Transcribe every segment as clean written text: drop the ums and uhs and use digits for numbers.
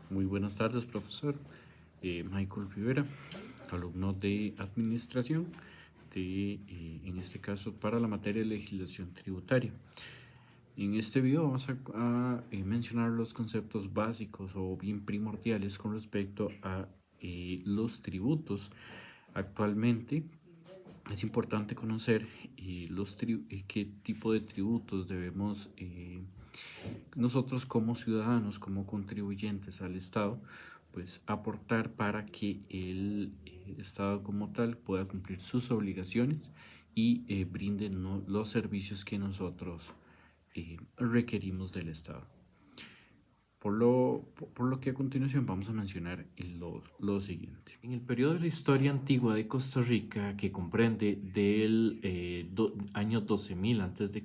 Muy buenas tardes, profesor. Michael Rivera, alumno de Administración, en este caso para la materia de legislación tributaria. En este video vamos a mencionar los conceptos básicos o bien primordiales con respecto a los tributos. Actualmente es importante conocer qué tipo de tributos debemos nosotros como ciudadanos, como contribuyentes al Estado, pues aportar para que el Estado como tal pueda cumplir sus obligaciones y brinde los servicios que nosotros requerimos del Estado. Por lo que a continuación vamos a mencionar lo siguiente. En el periodo de la historia antigua de Costa Rica, que comprende del año 12.000 a.C.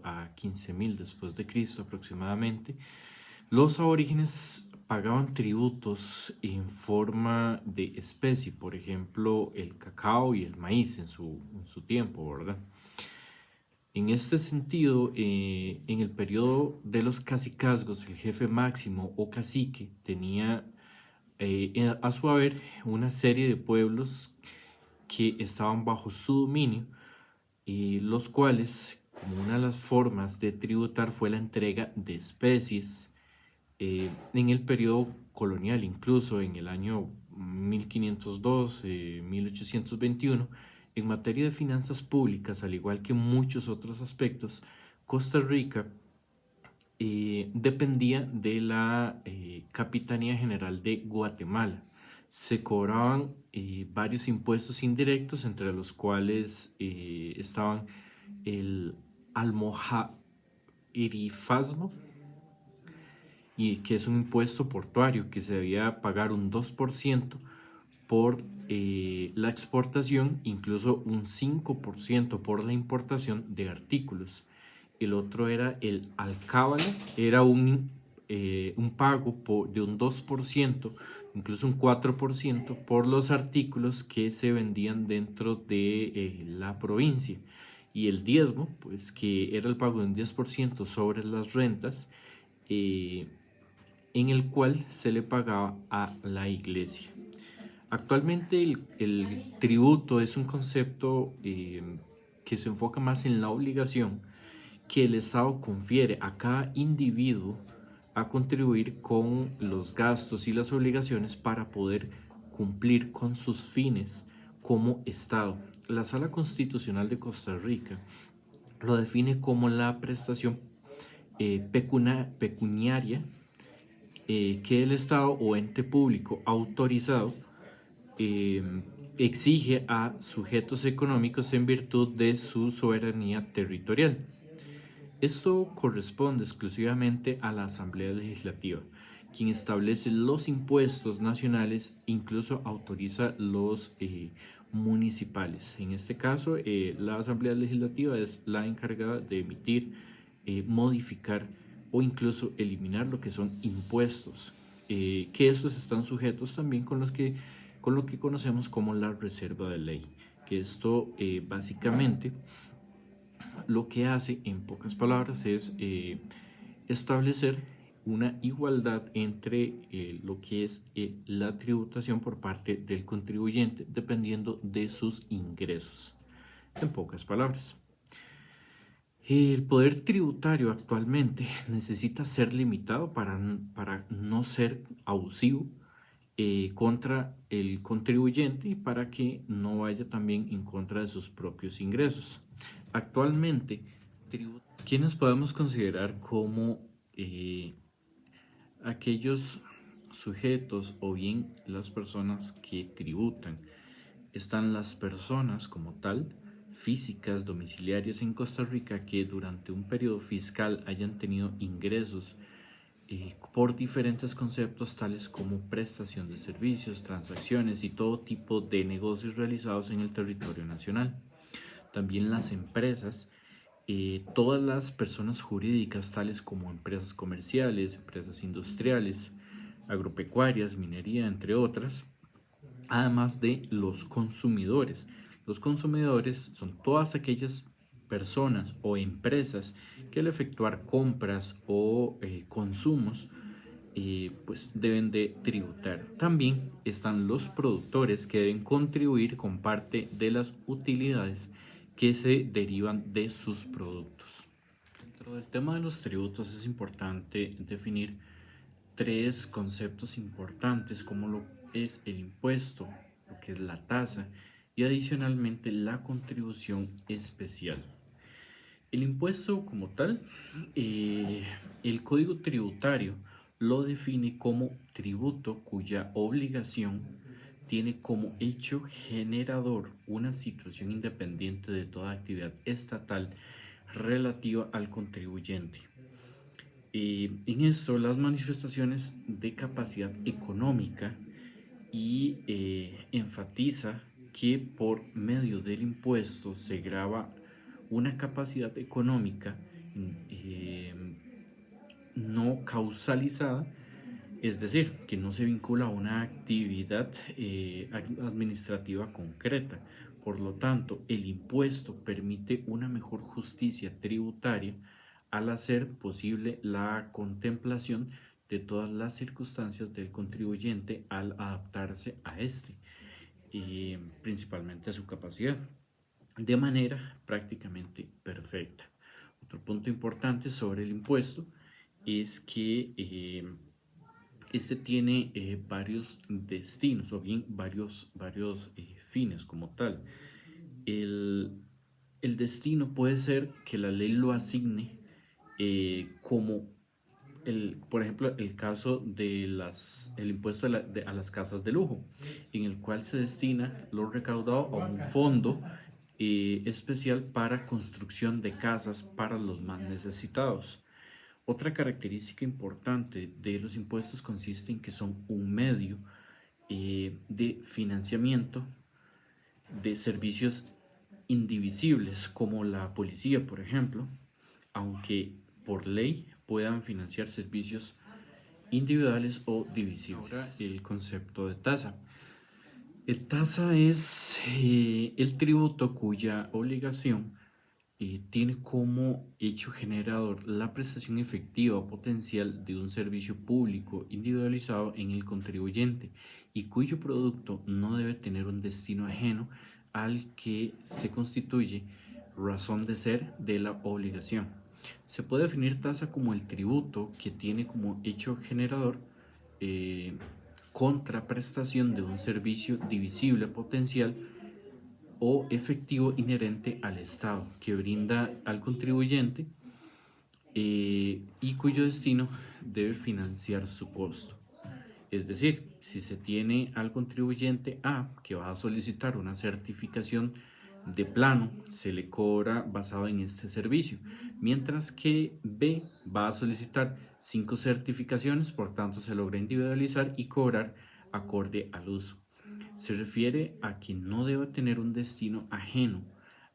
a 15.000 después de Cristo aproximadamente, los aborígenes pagaban tributos en forma de especie, por ejemplo, el cacao y el maíz en su tiempo, ¿verdad? En este sentido, en el periodo de los cacicazgos, el jefe máximo o cacique tenía a su haber una serie de pueblos que estaban bajo su dominio, los cuales, como una de las formas de tributar fue la entrega de especies. En el periodo colonial, incluso en el año 1502, 1821, en materia de finanzas públicas, al igual que muchos otros aspectos, Costa Rica dependía de la Capitanía General de Guatemala. Se cobraban varios impuestos indirectos, entre los cuales estaban el almojarifasmo, y que es un impuesto portuario que se debía pagar un 2% por la exportación, incluso un 5% por la importación de artículos. El otro era el alcábala, era un pago de un 2%, incluso un 4% por los artículos que se vendían dentro de la provincia. Y el diezmo, pues que era el pago de un 10% sobre las rentas, en el cual se le pagaba a la iglesia. Actualmente el tributo es un concepto que se enfoca más en la obligación que el Estado confiere a cada individuo a contribuir con los gastos y las obligaciones para poder cumplir con sus fines como Estado. La Sala Constitucional de Costa Rica lo define como la prestación pecuniaria que el Estado o ente público autorizado eh, exige a sujetos económicos en virtud de su soberanía territorial. Esto corresponde exclusivamente a la Asamblea Legislativa, quien establece los impuestos nacionales, incluso autoriza los municipales. En este caso, la Asamblea Legislativa es la encargada de emitir, modificar o incluso eliminar lo que son impuestos, que estos están sujetos también con lo que conocemos como la reserva de ley, que esto básicamente lo que hace, en pocas palabras, es establecer una igualdad entre lo que es la tributación por parte del contribuyente dependiendo de sus ingresos. En pocas palabras, el poder tributario actualmente necesita ser limitado para no ser abusivo contra el contribuyente y para que no vaya también en contra de sus propios ingresos. Actualmente, ¿quiénes podemos considerar como aquellos sujetos o bien las personas que tributan? Están las personas como tal, físicas domiciliarias en Costa Rica, que durante un periodo fiscal hayan tenido ingresos por diferentes conceptos tales como prestación de servicios, transacciones y todo tipo de negocios realizados en el territorio nacional. También las empresas, todas las personas jurídicas tales como empresas comerciales, empresas industriales, agropecuarias, minería, entre otras, además de los consumidores. Los consumidores son todas aquellas personas o empresas que al efectuar compras o consumos pues deben de tributar. También están los productores que deben contribuir con parte de las utilidades que se derivan de sus productos. Dentro del tema de los tributos es importante definir tres conceptos importantes como lo es el impuesto, lo que es la tasa y adicionalmente la contribución especial. El impuesto como tal, el Código Tributario lo define como tributo cuya obligación tiene como hecho generador una situación independiente de toda actividad estatal relativa al contribuyente. En esto, las manifestaciones de capacidad económica y enfatiza que por medio del impuesto se grava una capacidad económica eh, no causalizada, es decir, que no se vincula a una actividad administrativa concreta. Por lo tanto, el impuesto permite una mejor justicia tributaria al hacer posible la contemplación de todas las circunstancias del contribuyente al adaptarse a este, principalmente a su capacidad, de manera prácticamente perfecta. Otro punto importante sobre el impuesto es que este tiene varios destinos o bien varios fines como tal. El, el destino puede ser que la ley lo asigne como por ejemplo, el caso de el impuesto a las casas de lujo, en el cual se destina lo recaudado a un fondo especial para construcción de casas para los más necesitados. Otra característica importante de los impuestos consiste en que son un medio de financiamiento de servicios indivisibles como la policía, por ejemplo, aunque por ley puedan financiar servicios individuales o divisibles. Ahora, el concepto de tasa. El tasa es el tributo cuya obligación tiene como hecho generador la prestación efectiva o potencial de un servicio público individualizado en el contribuyente y cuyo producto no debe tener un destino ajeno al que se constituye razón de ser de la obligación. Se puede definir tasa como el tributo que tiene como hecho generador contraprestación de un servicio divisible potencial o efectivo inherente al Estado que brinda al contribuyente y cuyo destino debe financiar su costo. Es decir, si se tiene al contribuyente A que va a solicitar una certificación de plano, se le cobra basado en este servicio, mientras que B va a solicitar 5 certificaciones, por tanto se logra individualizar y cobrar acorde al uso. Se refiere a que no debe tener un destino ajeno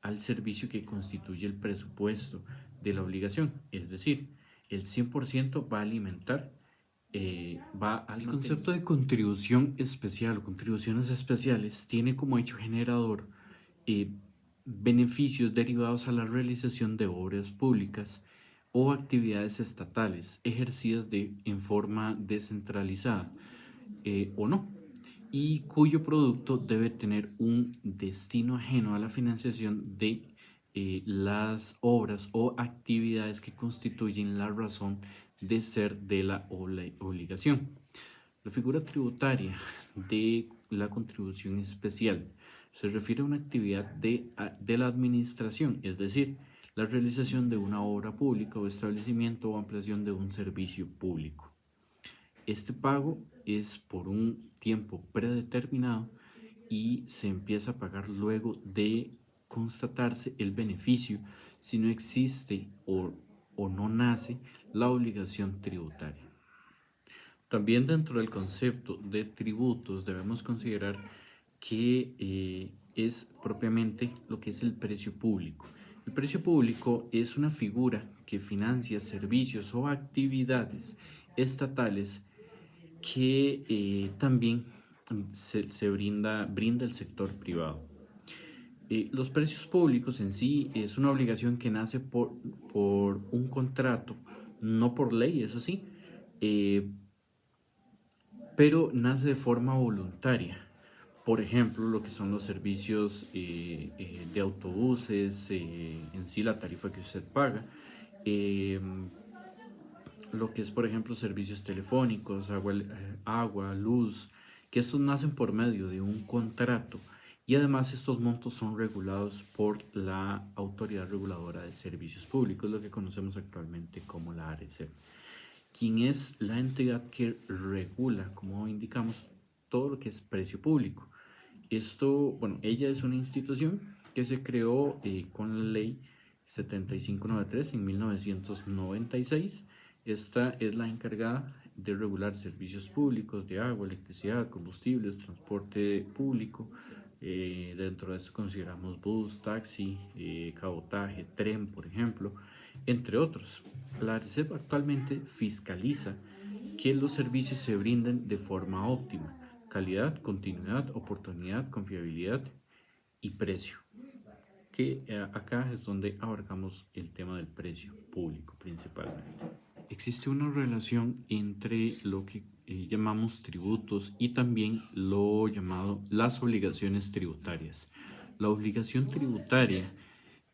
al servicio que constituye el presupuesto de la obligación, es decir, el 100% va a alimentar va al concepto de contribución especial o contribuciones especiales. Tiene como hecho generador beneficios derivados a la realización de obras públicas o actividades estatales ejercidas en forma descentralizada o no, y cuyo producto debe tener un destino ajeno a la financiación de las obras o actividades que constituyen la razón de ser de la obligación. La figura tributaria de la contribución especial se refiere a una actividad de la administración, es decir, la realización de una obra pública o establecimiento o ampliación de un servicio público. Este pago es por un tiempo predeterminado y se empieza a pagar luego de constatarse el beneficio si no existe o no nace la obligación tributaria. También dentro del concepto de tributos debemos considerar que es propiamente lo que es el precio público. El precio público es una figura que financia servicios o actividades estatales que también se brinda el sector privado. Los precios públicos en sí es una obligación que nace por un contrato, no por ley, eso sí, pero nace de forma voluntaria. Por ejemplo, lo que son los servicios de autobuses, en sí la tarifa que usted paga, eh, lo que es, por ejemplo, servicios telefónicos, agua, luz, que estos nacen por medio de un contrato y además estos montos son regulados por la Autoridad Reguladora de Servicios Públicos, lo que conocemos actualmente como la ARECEP, quien es la entidad que regula, como indicamos, todo lo que es precio público. Esto, bueno, ella es una institución que se creó con la ley 7593 en 1996. Esta es la encargada de regular servicios públicos de agua, electricidad, combustibles, transporte público. Dentro de eso consideramos bus, taxi, cabotaje, tren, por ejemplo, entre otros. La ARCEP actualmente fiscaliza que los servicios se brinden de forma óptima: calidad, continuidad, oportunidad, confiabilidad y precio, que acá es donde abarcamos el tema del precio público principalmente. Existe una relación entre lo que llamamos tributos y también lo llamado las obligaciones tributarias. La obligación tributaria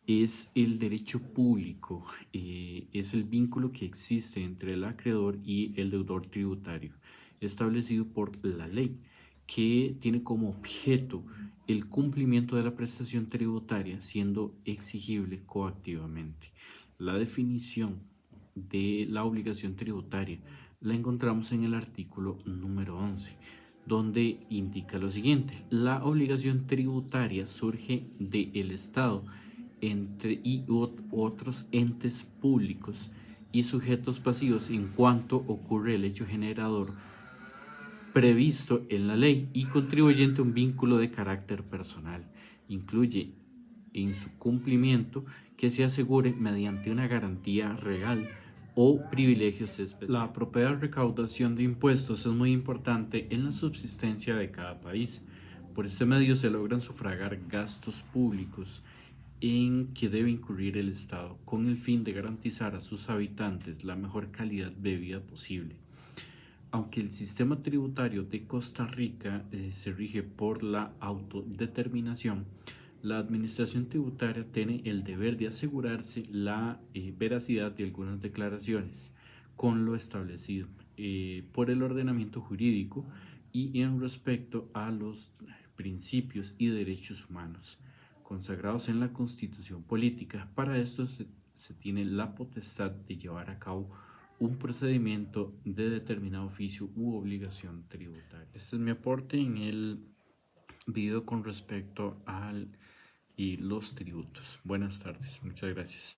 es el derecho público, es el vínculo que existe entre el acreedor y el deudor tributario, establecido por la ley, que tiene como objeto el cumplimiento de la prestación tributaria, siendo exigible coactivamente. La definición de la obligación tributaria la encontramos en el artículo número 11, donde indica lo siguiente: la obligación tributaria surge del Estado y otros entes públicos y sujetos pasivos en cuanto ocurre el hecho generador previsto en la ley y contribuyente a un vínculo de carácter personal. Incluye en su cumplimiento que se asegure mediante una garantía real o privilegios especiales. La apropiada recaudación de impuestos es muy importante en la subsistencia de cada país. Por este medio se logran sufragar gastos públicos en que debe incurrir el Estado con el fin de garantizar a sus habitantes la mejor calidad de vida posible. Aunque el sistema tributario de Costa Rica se rige por la autodeterminación, la administración tributaria tiene el deber de asegurarse la veracidad de algunas declaraciones con lo establecido por el ordenamiento jurídico y en respecto a los principios y derechos humanos consagrados en la Constitución política. Para esto se tiene la potestad de llevar a cabo un procedimiento de determinado oficio u obligación tributaria. Este es mi aporte en el video con respecto a los tributos. Buenas tardes, muchas gracias.